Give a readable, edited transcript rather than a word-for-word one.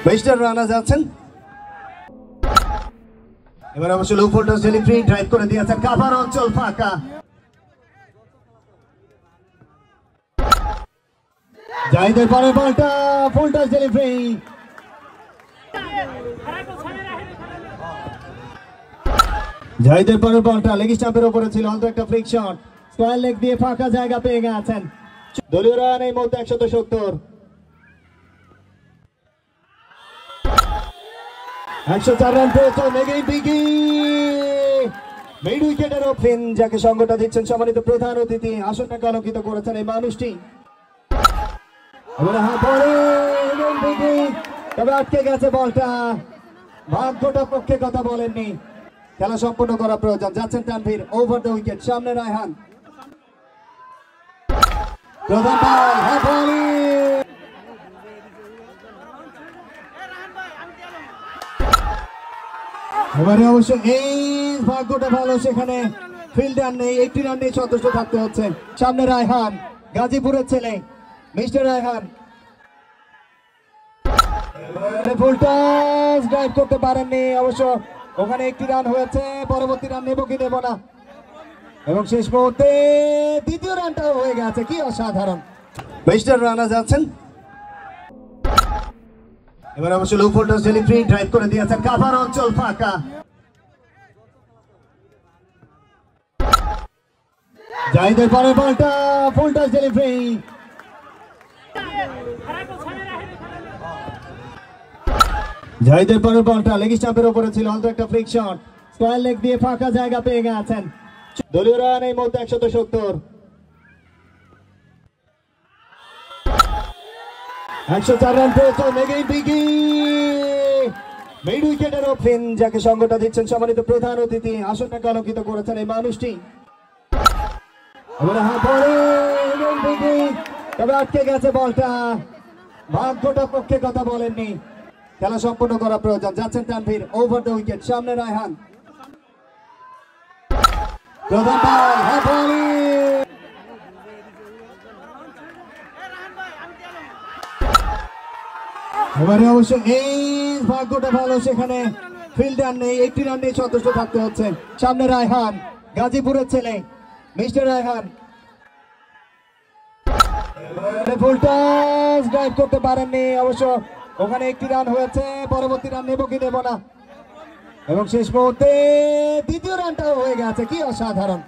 mister Rana যাচ্ছেন এবার অবশ্য লো ফুল টস ডেলিভারি ড্রাইভ করে দিয়েছেন কাভার অঞ্চল ফাঁকা জাহিদের পরে বলটা ফুল টস ডেলিভারি জাহিদের পরে বলটা লেগ স্টাম্পের উপরে ছিল অন্ত একটা ফ্লিক শট স্কয়ার লেগ দিয়ে ফাঁকা জায়গা পেয়ে গেছেন দলীয় রান এই মুহূর্তে 170 104 রান পেয়েছে মেগেই বিগি মিড উইকেটের ওপেন যাকে সঙ্গটা দিচ্ছেন সম্মানিত প্রধান অতিথি আসনটাকে আলোকিত করেছেন এই মানুষটি তবে আটকে গেছে বলটা ভাগ্যটা পক্ষে কথা বলেননি খেলা সম্পূর্ণ করা প্রয়োজন যাচ্ছেন তানভীর ওভার দ্য উইকেট সামনে রায়হান প্রধান বল এবারে অবশ্য এই ভাগ্যটা ভালো সেখানে ফিল্ডার নেই 80 রান নিয়ে সন্তুষ্ট থাকতে হচ্ছে সামনে রায়হান গাজীপুরের ছেলে mister Raihan full toss drive করতে পারেননি অবশ্য ওখানে একটি রান হয়েছে পরবর্তী রান নেব কি নেব না এবং শেষ মুহূর্তে দ্বিতীয় রানটাও হয়ে গেছে কি অসাধারণ মিস্টার রানা যাচ্ছেন এবার অবশ্য লো ফুল টস ডেলিভারি ড্রাইভ করে দিয়েছেন কাভার অঞ্চল ফাঁকা জাহিদের পরে বলটা ফুল টস ডেলিভারি জাহিদের পরে বলটা লেগ স্টাম্পের উপরে ছিল অন্ত একটা ফ্লিক শট স্কয়ার লেগ দিয়ে ফাঁকা জায়গা পেয়ে গেছেন দলীয় রান এই মুহূর্তে 170 104 রান পেয়েছে মেগেই বিগি মিড উইকেটের ওপেন যাকে সঙ্গটা দিচ্ছেন সম্মানিত প্রধান অতিথি আসনটাকে আলোকিত করেছেন এই মানুষটি তবে আটকে গেছে বলটা ভাগ্যটা পক্ষে কথা বলেননি খেলা সম্পূর্ণ করা প্রয়োজন যাচ্ছেন তানভীর ওভার দ্য উইকেট সামনে রায়হান প্রধান বল এবারে অবশ্য এই ভাগ্যটা ভালো সেখানে ফিল্ডার নেই 80 রান নিয়ে সন্তুষ্ট থাকতে হচ্ছে সামনে রায়হান গাজীপুরের ছেলে mister Raihan full toss drive করতে পারেননি অবশ্য ওখানে একটি রান হয়েছে পরবর্তী রান নেব কি নেব না এবং শেষ মুহূর্তে দ্বিতীয় রানটাও হয়ে গেছে কি অসাধারণ